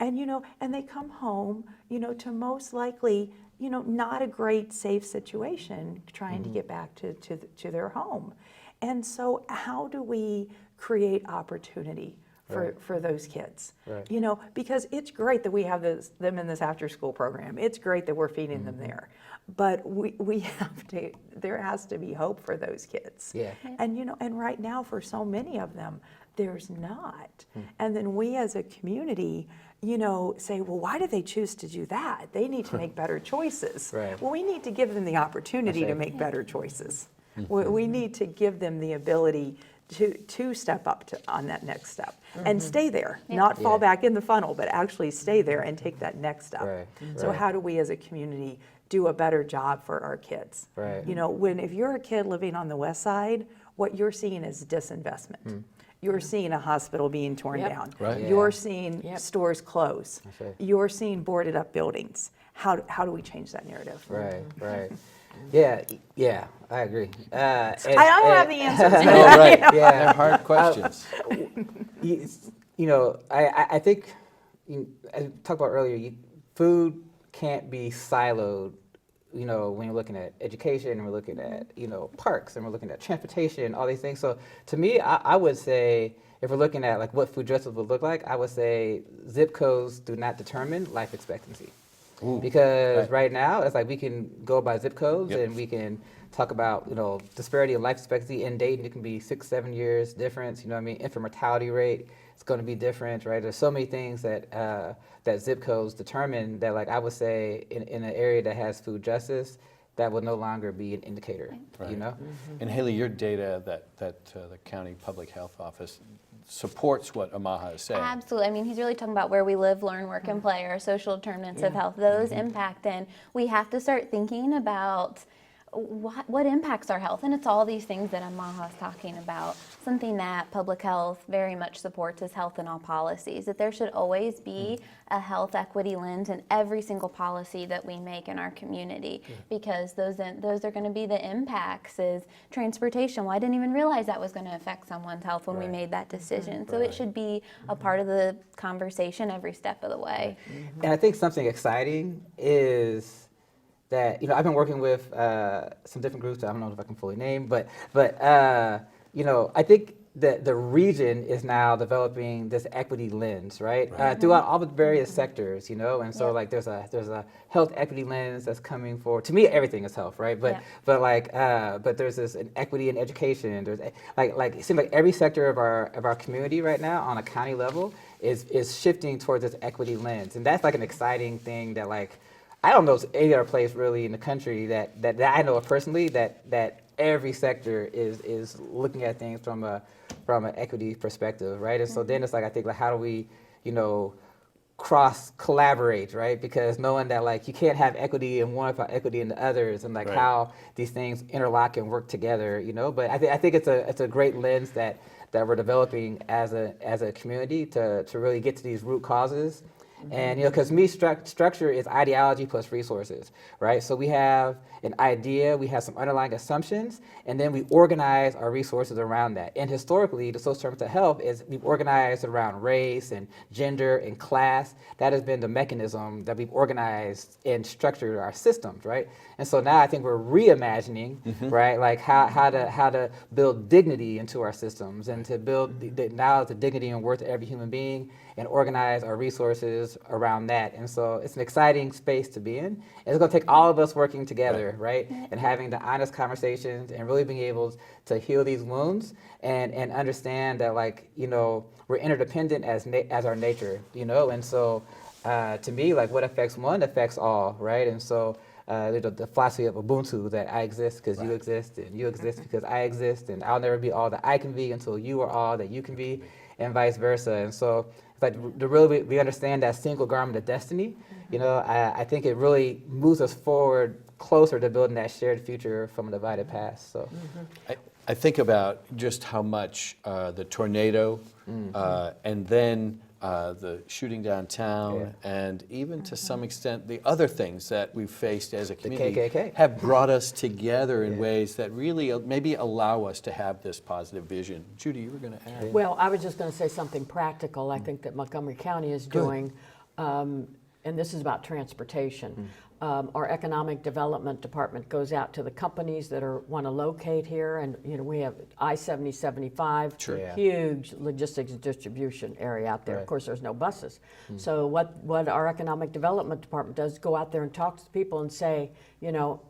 And, you know, and they come home, you know, to most likely, you know, not a great safe situation trying to get back to their home. And so how do we create opportunity for those kids? You know, because it's great that we have them in this after school program. It's great that we're feeding them there. But we have to, there has to be hope for those kids. And, you know, and right now for so many of them, there's not. And then we as a community, you know, say, well, why do they choose to do that? They need to make better choices. Well, we need to give them the opportunity to make better choices. We need to give them the ability to step up on that next step and stay there, not fall back in the funnel, but actually stay there and take that next step. So how do we as a community do a better job for our kids? You know, if you're a kid living on the west side, what you're seeing is disinvestment. You're seeing a hospital being torn down. You're seeing stores close. You're seeing boarded up buildings. How do we change that narrative? Yeah, I agree. I don't have the answers. No, right. They're hard questions. You know, I think, I talked about earlier, food can't be siloed, you know, when you're looking at education, and we're looking at, you know, parks, and we're looking at transportation, all these things. So to me, I would say, if we're looking at like what food justice would look like, I would say zip codes do not determine life expectancy. Because right now, it's like we can go by zip codes and we can talk about, you know, disparity in life expectancy. In Dayton, it can be 6-7 years difference, you know what I mean? Infant mortality rate, it's going to be different, right? There's so many things that that zip codes determine that, like, I would say in an area that has food justice, that will no longer be an indicator, you know? And Haley, your data that the County Public Health Office supports what Amaha is saying. Absolutely. I mean, he's really talking about where we live, learn, work, and play, our social determinants of health. Those impact, and we have to start thinking about what impacts our health. And it's all these things that Amaha is talking about. Something that public health very much supports is health in all policies, that there should always be a health equity lens in every single policy that we make in our community, because those are going to be the impacts. Is transportation. Well, I didn't even realize that was going to affect someone's health when we made that decision. So it should be a part of the conversation every step of the way. And I think something exciting is that, you know, I've been working with some different groups that I don't know if I can fully name, but you know, I think that the region is now developing this equity lens, right? Throughout all the various sectors, you know, and so like there's a health equity lens that's coming forward. To me, everything is health, right? But but there's this an equity in education. There's like it seems like every sector of our community right now on a county level is shifting towards this equity lens, and that's like an exciting thing that, like, I don't know if any other place really in the country that I know of personally that every sector is looking at things from an equity perspective, right? And so then it's like, I think, like, how do we, you know, cross collaborate, right? Because knowing that, like, you can't have equity in one without equity in the others, and like how these things interlock and work together, you know. But I think it's a great lens that we're developing as a community to really get to these root causes. And, you know, because me, structure is ideology plus resources, right? So we have an idea, we have some underlying assumptions, and then we organize our resources around that. And historically, the social determinants of health is we've organized around race and gender and class. That has been the mechanism that we've organized and structured our systems, right? And so now I think we're reimagining, right, like how to build dignity into our systems, and to build now the dignity and worth of every human being, and organize our resources around that. And so it's an exciting space to be in. And it's going to take all of us working together, right? And having the honest conversations and really being able to heal these wounds and understand that, like, you know, we're interdependent as our nature, you know? And so to me, like, what affects one affects all, right? And so the philosophy of Ubuntu, that I exist because you exist, and you exist because I exist, and I'll never be all that I can be until you are all that you can be, and vice versa. And so it's like we understand that single garment of destiny. You know, I think it really moves us forward closer to building that shared future from a divided past. So I think about just how much the tornado and then the shooting downtown, and even to some extent the other things that we've faced as a community KKK. have brought us together in ways that really maybe allow us to have this positive vision. Judy, you were going to add. Well, I was just going to say something practical. I think that Montgomery County is doing, and this is about transportation. Our economic development department goes out to the companies that want to locate here, and you know, we have I-70, 75, huge logistics distribution area out there. Of course, there's no buses. So what our economic development department does is go out there and talk to people and say, you know,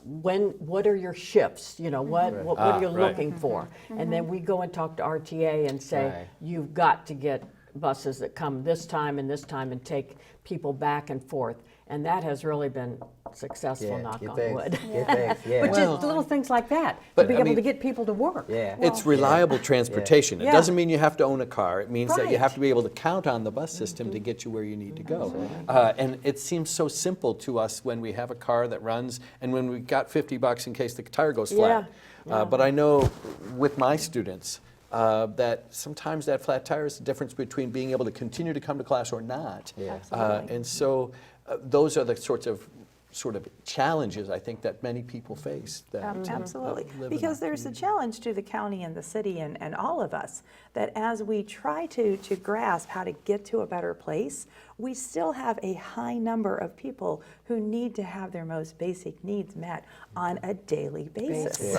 what are your shifts? You know, what are you looking for? And then we go and talk to RTA and say, you've got to get buses that come this time and take people back and forth. And that has really been successful, knock on wood. But just little things like that, to be able to get people to work. It's reliable transportation. It doesn't mean you have to own a car. It means that you have to be able to count on the bus system to get you where you need to go. And it seems so simple to us when we have a car that runs and when we've got $50 in case the tire goes flat. But I know with my students, that sometimes that flat tire is the difference between being able to continue to come to class or not. And so those are the sort of challenges I think that many people face. That, Absolutely, live in because our there's a challenge to the county and the city and all of us, that as we try to grasp how to get to a better place, we still have a high number of people who need to have their most basic needs met on a daily basis.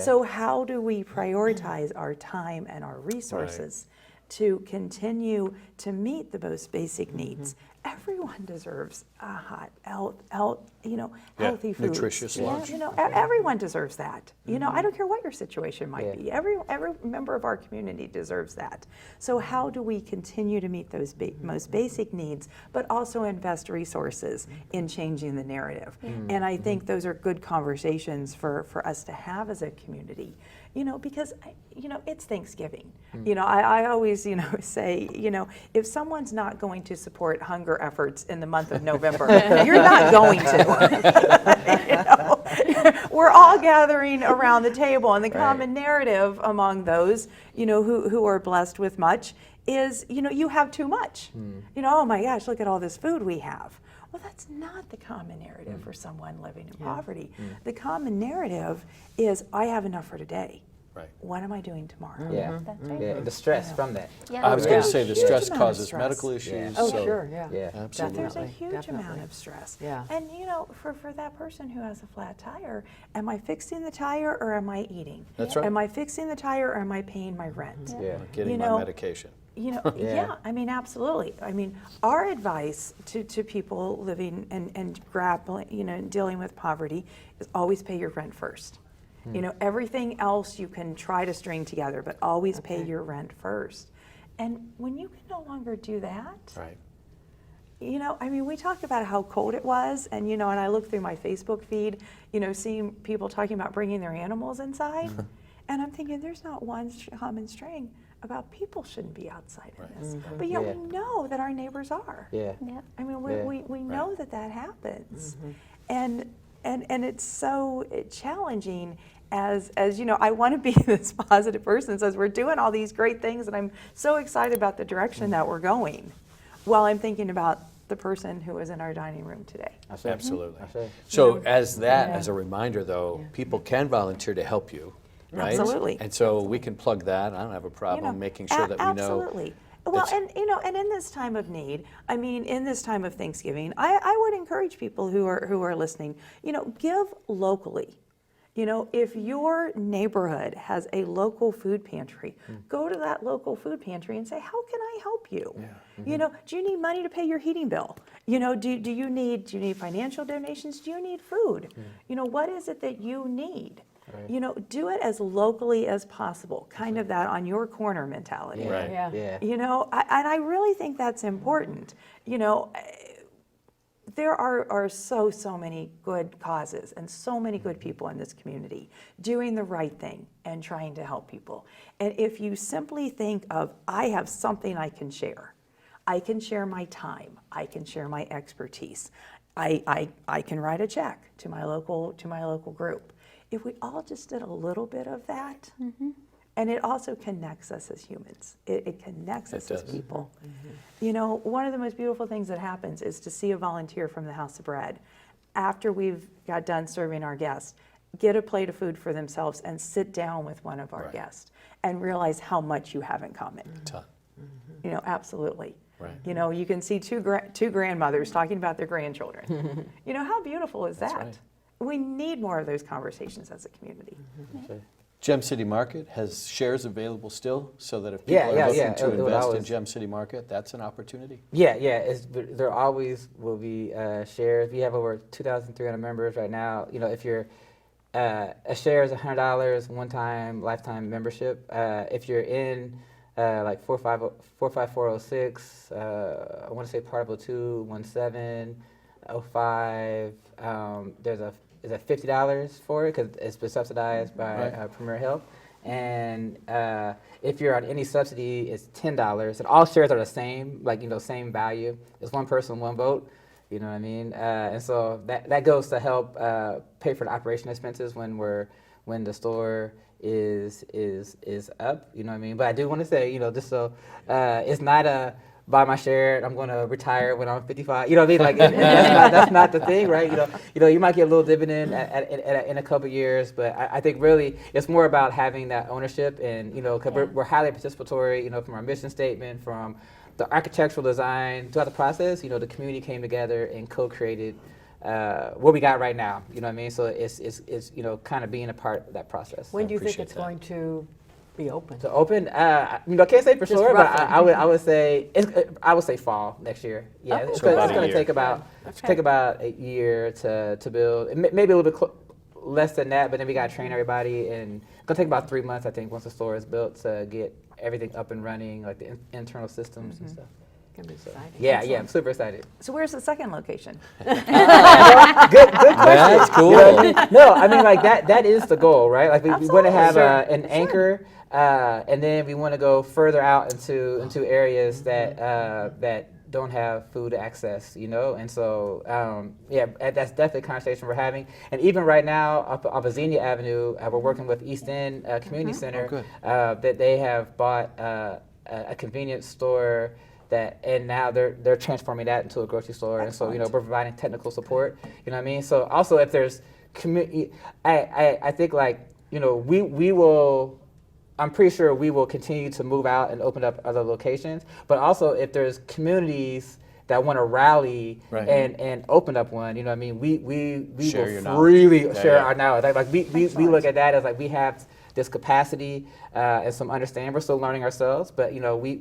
So how do we prioritize our time and our resources to continue to meet the most basic needs? Everyone deserves a hot, healthy food. Nutritious lunch. You know, everyone deserves that. You know, I don't care what your situation might be. Every member of our community deserves that. So how do we continue to meet those most basic needs, but also invest resources in changing the narrative? And I think those are good conversations for us to have as a community. You know, because, you know, it's Thanksgiving. You know, I always, you know, say, you know, if someone's not going to support hunger efforts in the month of November, you're not going to. You know? We're all gathering around the table, and the common narrative among those, you know, who are blessed with much is, you know, you have too much. You know, oh my gosh, look at all this food we have. Well, that's not the common narrative for someone living in poverty. The common narrative is, I have enough for today. What am I doing tomorrow? That's right. The stress from that. I was going to say the Huge stress amount of causes stress. medical issues. Oh, so sure, absolutely. There's a huge amount of stress. And you know, for that person who has a flat tire, am I fixing the tire or am I eating? That's right. Am I fixing the tire or am I paying my rent? Getting You my know, medication. You know, I mean, absolutely. I mean, our advice to people living and grappling, you know, dealing with poverty is always pay your rent first. You know, everything else you can try to string together, but always pay your rent first. And when you can no longer do that, you know, I mean, we talked about how cold it was, and you know, and I look through my Facebook feed, you know, seeing people talking about bringing their animals inside, and I'm thinking, there's not one common string about people shouldn't be outside in this, but yet we know that our neighbors are. I mean, we know that happens, and it's so challenging. As you know, I want to be this positive person, says we're doing all these great things, and I'm so excited about the direction that we're going, while I'm thinking about the person who was in our dining room today. Absolutely. So as a reminder, though, people can volunteer to help you, right? Absolutely. And so we can plug that. I don't have a problem making sure that we know. Absolutely. Well, and you know, and in this time of need, I mean, in this time of Thanksgiving, I would encourage people who are listening, you know, give locally. You know, if your neighborhood has a local food pantry, go to that local food pantry and say, how can I help you? You know, do you need money to pay your heating bill? You know, do you need financial donations? Do you need food? You know, what is it that you need? Right. You know, do it as locally as possible, kind of that on your corner mentality. Right. Yeah. Yeah. You know, and I really think that's important. You know, there are so many good causes and so many good people in this community doing the right thing and trying to help people. And if you simply think of, I have something I can share my time, I can share my expertise, I can write a check to my local group. If we all just did a little bit of that, and it also connects us as humans. It connects us as people. You know, one of the most beautiful things that happens is to see a volunteer from the House of Bread, after we've got done serving our guests, get a plate of food for themselves and sit down with one of our Right. guests and realize how much you have in common. Ton. You know, absolutely. Right. You know, you can see two grandmothers talking about their grandchildren. You know, how beautiful is that? right. We need more of those conversations as a community. Gem City Market has shares available still, so that if people Yeah, are yeah, looking yeah. to It would invest in always- Gem City Market, that's an opportunity. Yeah, there always will be shares. We have over 2,300 members right now. You know, if you're a share is $100, one-time, lifetime membership. If you're in like 45406, I want to say Part of 02, 17, 05, there's a $50 for it because it's been subsidized by Right. Premier Health. And if you're on any subsidy, it's $10. And all shares are the same, like, you know, same value. It's one person, one vote. You know what I mean? And so that goes to help pay for the operation expenses when the store is up. You know what I mean? But I do want to say, you know, just so it's not a buy my share, I'm going to retire when I'm 55. You know what I mean? Like that's not the thing, right? You know, you might get a little dividend in a couple years, but I think really it's more about having that ownership, and you know, because we're highly participatory. You know, from our mission statement, from the architectural design throughout the process. You know, the community came together and co-created what we got right now. You know what I mean? So it's you know, kind of being a part of that process. When do you think appreciate it's that. going to be open? To open, you know, I can't say for Just sure, but roughly. I would say fall next year. Yeah, Oh, it's So about going a to year. take about Okay. a year to build. Maybe a little bit less than that, but then we got to train everybody, and it's going to take about 3 months, I think, once the store is built to get everything up and running, like the internal systems and stuff. Gonna be exciting. Yeah, I'm super excited. So where's the second location? Good question. That's cool. No, I mean, like that is the goal, right? Like we want to have Sure. an anchor, and then we want to go further out into areas that don't have food access, you know. And so that's definitely a conversation we're having. And even right now up Xenia Avenue, we're working with East End Community Center, good. that they have bought a convenience store. And now they're transforming that into a grocery store. And so, you know, we're providing technical support, you know what I mean? So also if there's I think, like, you know, we will, I'm pretty sure we will continue to move out and open up other locations, but also if there's communities that want to rally Right. and open up one, you know what I mean? We Share your will knowledge. freely Yeah, share yeah. our knowledge. Like we look at that as like we have this capacity and some understanding. We're still learning ourselves, but you know, we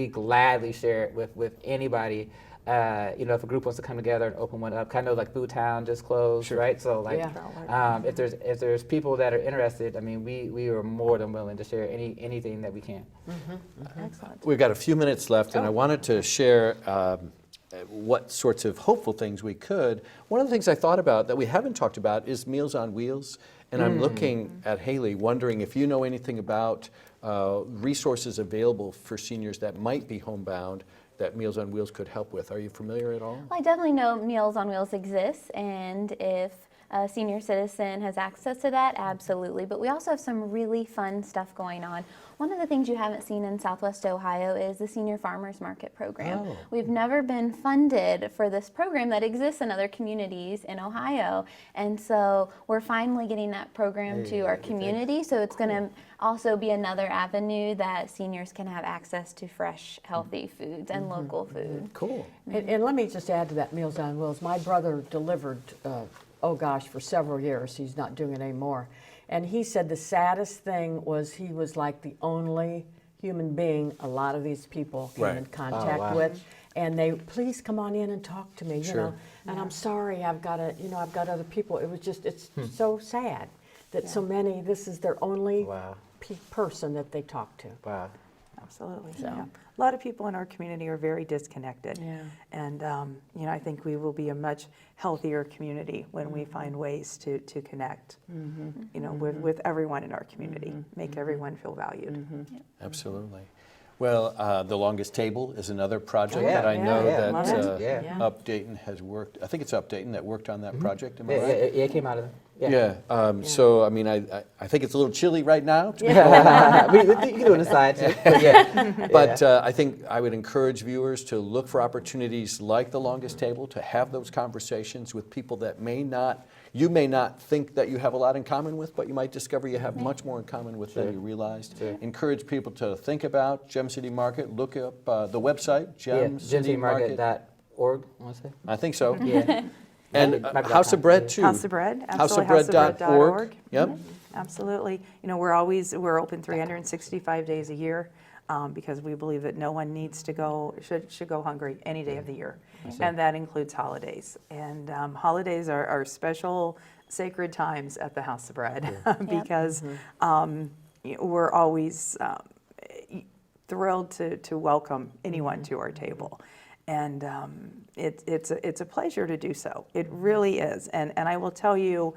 gladly share it with anybody. You know, if a group wants to come together and open one up, kind of like Food Town just closed, right? So like, if there's people that are interested, I mean, we are more than willing to share anything that we can. Excellent. We've got a few minutes left, and I wanted to share what sorts of hopeful things we could. One of the things I thought about that we haven't talked about is Meals on Wheels, and I'm looking at Haley, wondering if you know anything about resources available for seniors that might be homebound that Meals on Wheels could help with. Are you familiar at all? Well, I definitely know Meals on Wheels exists, and if a senior citizen has access to that, absolutely. But we also have some really fun stuff going on. One of the things you haven't seen in Southwest Ohio is the Senior Farmers Market program. Oh. We've never been funded for this program that exists in other communities in Ohio. And so we're finally getting that program to our community. So it's going to also be another avenue that seniors can have access to fresh, healthy foods and local food. Cool. And let me just add to that Meals on Wheels. My brother delivered, oh gosh, for several years. He's not doing it anymore. And he said the saddest thing was he was like the only human being a lot of these people came Right. in contact wow. with. And they, please come on in and talk to me, you Sure. know. And I'm sorry, I've got other people. It was just, it's so sad that so many, this is their only Wow. person that they talk to. Wow. Absolutely. So. Yeah. A lot of people in our community are very disconnected. Yeah. And, you know, I think we will be a much healthier community when we find ways to connect, you know, with everyone in our community, make everyone feel valued. Absolutely. Well, the longest table is another project Yeah. that I know Yeah. that Love it. Yeah. Yeah. Updayton has worked. I think it's Updayton that worked on that project. Am I Yeah, right? it came out of Yeah. So I mean, I think it's a little chilly right now. we can do it on the side too. But yeah. But I think I would encourage viewers to look for opportunities like the longest table to have those conversations with people that you may not think that you have a lot in common with, but you might discover you have much more in common with than you realized. Sure. Encourage people to think about Gem City Market. Look up the website, Yeah, Gem City Market. gemcitymarket.org, I want to say. I think so. Yeah. And Might be House of .com, Bread yeah. too. House of Bread, absolutely, Houseofbread.org. Yep. Absolutely. You know, we're open 365 days a year because we believe that no one needs to should go hungry any day of the year. And that includes holidays. And holidays are special, sacred times at the House of Bread because we're always thrilled to welcome anyone to our table. And it's a pleasure to do so. It really is. And I will tell you,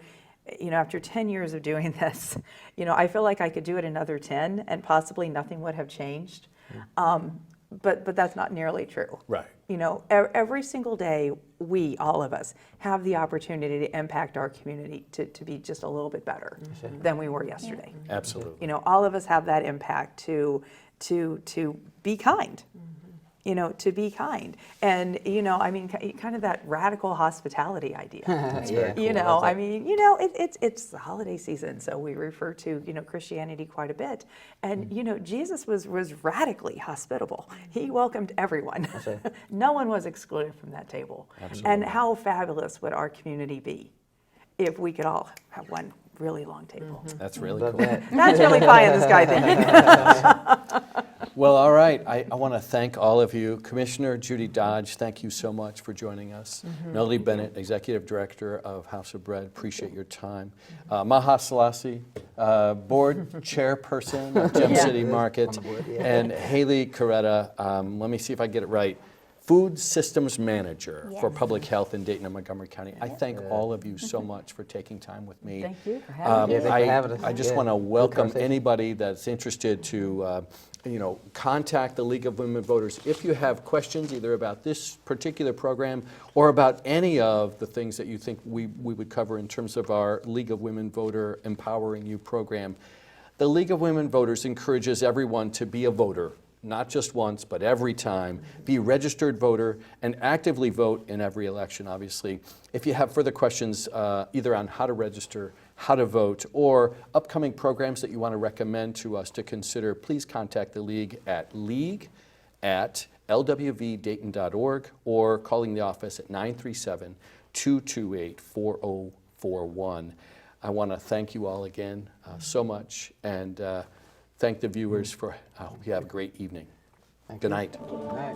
you know, after 10 years of doing this, you know, I feel like I could do it another 10 and possibly nothing would have changed. But that's not nearly true. Right. You know, every single day, all of us, have the opportunity to impact our community to be just a little bit better than we were yesterday. Absolutely. You know, all of us have that impact to be kind. You know, to be kind. And, you know, I mean, kind of that radical hospitality idea. Yeah, cool. You I know, love I that. mean, you know, it's the holiday season, so we refer to, you know, Christianity quite a bit. And, you know, Jesus was radically hospitable. He welcomed everyone. right. No one was excluded from that table. And how fabulous would our community be if we could all have one really long table? That's really Love cool. that. That's really pie in the sky thinking. Well, all right. I want to thank all of you. Commissioner Judy Dodge, thank you so much for joining us. Melody Bennett, Executive Director of House of Bread, appreciate your time. Maha Selassie, Board Chairperson of Gem City Market. On the board, yeah. And Haley Coretta, let me see if I get it right, Food Systems Manager for Yes. Public Health in Dayton and Montgomery County. I thank all of you so much for taking time with me. Thank you for having Yeah, me. thanks for having us. I just Yeah, want to good welcome conversation. anybody that's interested to, you know, contact the League of Women Voters. If you have questions either about this particular program or about any of the things that you think we would cover in terms of our League of Women Voter Empowering You program, the League of Women Voters encourages everyone to be a voter. Not just once, but every time. Be a registered voter and actively vote in every election, obviously. If you have further questions, either on how to register, how to vote, or upcoming programs that you want to recommend to us to consider, please contact the League at league@lwvdayton.org or calling the office at 937-228-4041. I want to thank you all again so much, and thank the viewers for, I hope you have a great evening. Good night. All right.